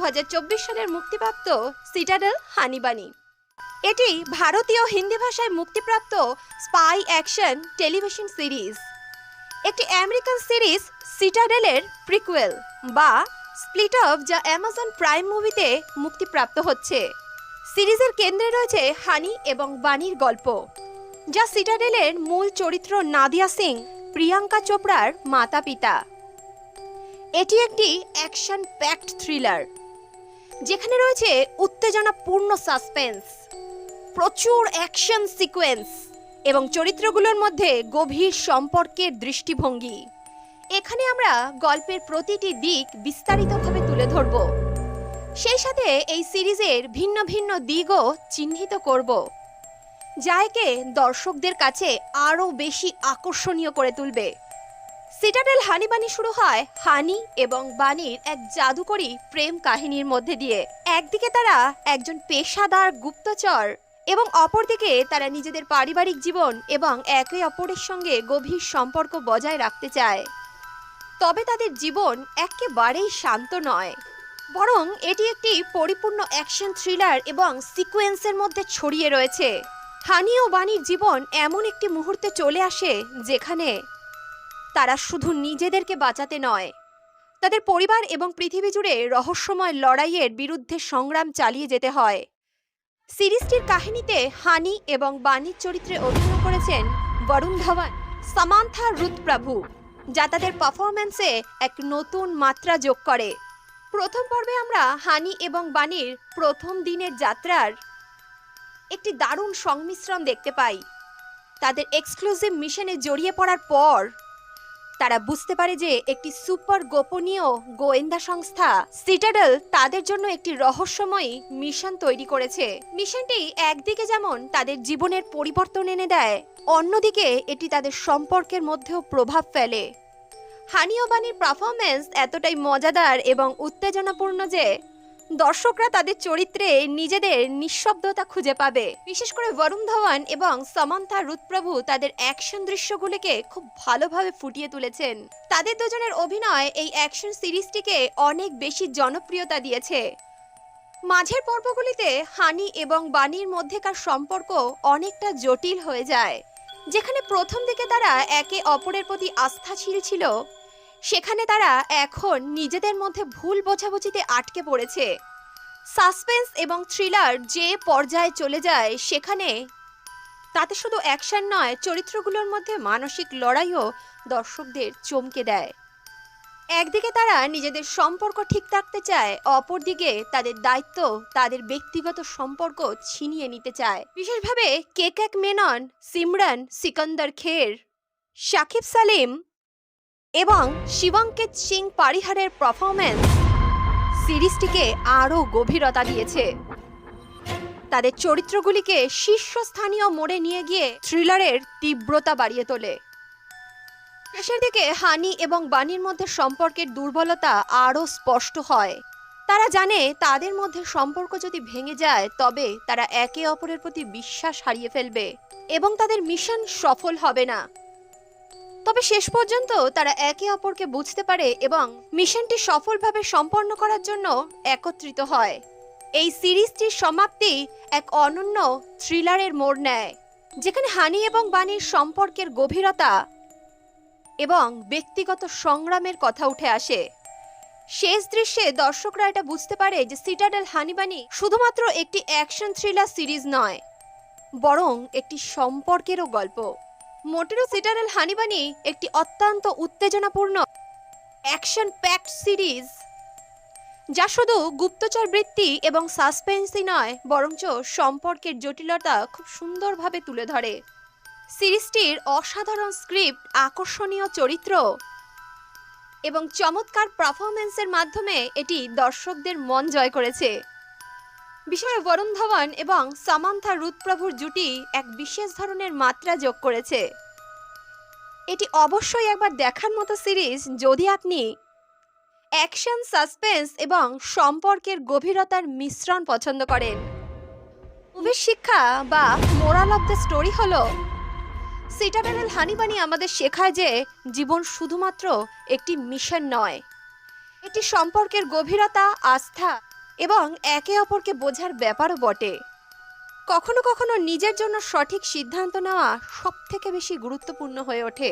সালের মুক্তিপ্রাপ্ত সিটাডেল হানিবানি। এটি ভারতীয় হিন্দি ভাষায় মুক্তিপ্রাপ্ত স্পাই অ্যাকশন টেলিভিশন সিরিজ। একটি আমেরিকান সিরিজ সিটাডেলের প্রিকুয়েল বা স্প্লিট অফ, যা অ্যামাজন প্রাইম মুভিতে মুক্তিপ্রাপ্ত হচ্ছে। সিরিজের কেন্দ্রে রয়েছে হানি এবং বানির গল্প, যা সিটাডেলের মূল চরিত্র নাদিয়া সিং, প্রিয়াঙ্কা চোপড়ার মাতা পিতা। এটি একটি অ্যাকশন প্যাকড থ্রিলার, যেখানে রয়েছে উত্তেজনাপূর্ণ সাসপেন্স, প্রচুর অ্যাকশন সিকোয়েন্স এবং চরিত্রগুলোর মধ্যে গভীর সম্পর্কের দৃষ্টিভঙ্গি। এখানে আমরা গল্পের প্রতিটি দিক বিস্তারিতভাবে তুলে ধরব, সেই সাথে এই সিরিজের ভিন্ন ভিন্ন দিকও চিহ্নিত করব, যা একে দর্শকদের কাছে আরও বেশি আকর্ষণীয় করে তুলবে। সিটাডেল হানিবানি শুরু হয় হানি এবং বানির এক জাদুকরী প্রেম কাহিনীর মধ্যে দিয়ে। একদিকে তারা একজন পেশাদার গুপ্তচর এবং অপরদিকে তারা নিজেদের পারিবারিক জীবন এবং একে অপরের সঙ্গে গভীর সম্পর্ক বজায় রাখতে চায়। তবে তাদের জীবন একেবারেই শান্ত নয়, বরং এটি একটি পরিপূর্ণ অ্যাকশন থ্রিলার এবং সিকোয়েন্সের মধ্যে ছড়িয়ে রয়েছে। হানি ও বানির জীবন এমন একটি মুহূর্তে চলে আসে যেখানে তারা শুধু নিজেদেরকে বাঁচাতে নয়, তাদের পরিবার এবং পৃথিবী জুড়ে রহস্যময় লড়াইয়ের বিরুদ্ধে সংগ্রাম চালিয়ে যেতে হয়। সিরিজটির কাহিনীতে হানি এবং বানির চরিত্রে অভিনয় করেছেন বরুণ ধওয়ান, সামান্থা রুথ প্রভু, যা তাদের পারফরম্যান্সে এক নতুন মাত্রা যোগ করে। প্রথম পর্বে আমরা হানি এবং বানির প্রথম দিনের যাত্রার একটি দারুণ সংমিশ্রণ দেখতে পাই। তাদের এক্সক্লুসিভ মিশনে জড়িয়ে পড়ার পর তারা বুঝতে পারে যে একটি সুপার গোপনীয় গোয়েন্দা সংস্থা সিটাডেল তাদের জন্য একটি রহস্যময়ী মিশন তৈরি করেছে। মিশনটি একদিকে যেমন তাদের জীবনের পরিবর্তন এনে দেয়, অন্যদিকে এটি তাদের সম্পর্কের মধ্যেও প্রভাব ফেলে। হানি ও বানির পারফরম্যান্স এতটাই মজাদার এবং উত্তেজনাপূর্ণ যে দর্শকরা তাদের চরিত্রে নিজেদের নিঃশব্দতা খুঁজে পাবে। বিশেষ করে বরুণ ধওয়ান এবং সামান্থা রুথ প্রভু তাদের অ্যাকশন দৃশ্যগুলিকে খুব ভালোভাবে ফুটিয়ে তুলেছেন। তাদের দুজনের অভিনয় এই অ্যাকশন সিরিজটিকে অনেক বেশি জনপ্রিয়তা দিয়েছে। মাঝের পর্বগুলিতে হানি এবং বানির মধ্যেকার সম্পর্ক অনেকটা জটিল হয়ে যায়। যেখানে প্রথম দিকে তারা একে অপরের প্রতি আস্থাশীল ছিল, সেখানে তারা এখন নিজেদের মধ্যে ভুল বোঝাবুঝিতে আটকে পড়েছে। সাসপেন্স এবং থ্রিলার যে পর্যায়ে চলে যায়, সেখানে তাতে শুধু অ্যাকশন নয়, চরিত্রগুলোর মধ্যে মানসিক লড়াইও দর্শকদের চমকে দেয়। একদিকে তারা নিজেদের সম্পর্ক ঠিক রাখতে চায়, অপরদিকে তাদের দায়িত্ব তাদের ব্যক্তিগত সম্পর্ক ছিনিয়ে নিতে চায়। বিশেষভাবে কেকেক মেনন, সিমরান সিকন্দর খের, শাকিব সালিম এবং শিবঙ্কিত সিং পারিহারের পারফরম্যান্স সিরিজটিকে আরও গভীরতা দিয়েছে। তাদের চরিত্রগুলিকে শীর্ষস্থানীয় মোড়ে নিয়ে গিয়ে থ্রিলারের তীব্রতা বাড়িয়ে তোলে। শেষের দিকে হানি এবং বানির মধ্যে সম্পর্কের দুর্বলতা আরও স্পষ্ট হয়। তারা জানে তাদের মধ্যে সম্পর্ক যদি ভেঙে যায়, তবে তারা একে অপরের প্রতি বিশ্বাস হারিয়ে ফেলবে এবং তাদের মিশন সফল হবে না। তবে শেষ পর্যন্ত তারা একে অপরকে বুঝতে পারে এবং মিশনটি সফলভাবে সম্পন্ন করার জন্য একত্রিত হয়। এই সিরিজটির সমাপ্তি এক অনন্য থ্রিলারের মোড় নেয়, যেখানে হানি এবং বানির সম্পর্কের গভীরতা এবং ব্যক্তিগত সংগ্রামের কথা উঠে আসে। শেষ দৃশ্যে দর্শকরা এটা বুঝতে পারে যে সিটাডেল হানিবানি শুধুমাত্র একটি অ্যাকশন থ্রিলার সিরিজ নয়, বরং একটি সম্পর্কেরও গল্প। মোটেরো সিটাডেল হানিবানি একটি অত্যন্ত উত্তেজনাপূর্ণ অ্যাকশন প্যাকড সিরিজ, যা শুধু গুপ্তচর বৃত্তি এবং সাসপেন্সই নয়, বরঞ্চ সম্পর্কের জটিলতা খুব সুন্দরভাবে তুলে ধরে। সিরিজটির অসাধারণ স্ক্রিপ্ট, আকর্ষণীয় চরিত্র এবং চমৎকার পারফরম্যান্সের মাধ্যমে এটি দর্শকদের মন জয় করেছে। বিশেষ করে বরুণ ধওয়ান এবং সামান্থা রুথ প্রভুর জুটি এক বিশেষ ধরনের মাত্রা যোগ করেছে। এটি অবশ্যই একবার দেখার মতো সিরিজ যদি আপনি অ্যাকশন, সাসপেন্স এবং সম্পর্কের গভীরতার মিশ্রণ পছন্দ করেন। মুভির শিক্ষা বা মোরাল অফ দ্য স্টোরি হলো, সিটাডেল হানিবানি আমাদের শেখায় যে জীবন শুধুমাত্র একটি মিশন নয়, এটি সম্পর্কের গভীরতা, আস্থা এবং একে অপরকে বোঝার ব্যাপারও বটে। কখনো কখনো নিজের জন্য সঠিক সিদ্ধান্ত নেওয়া সবথেকে বেশি গুরুত্বপূর্ণ হয়ে ওঠে।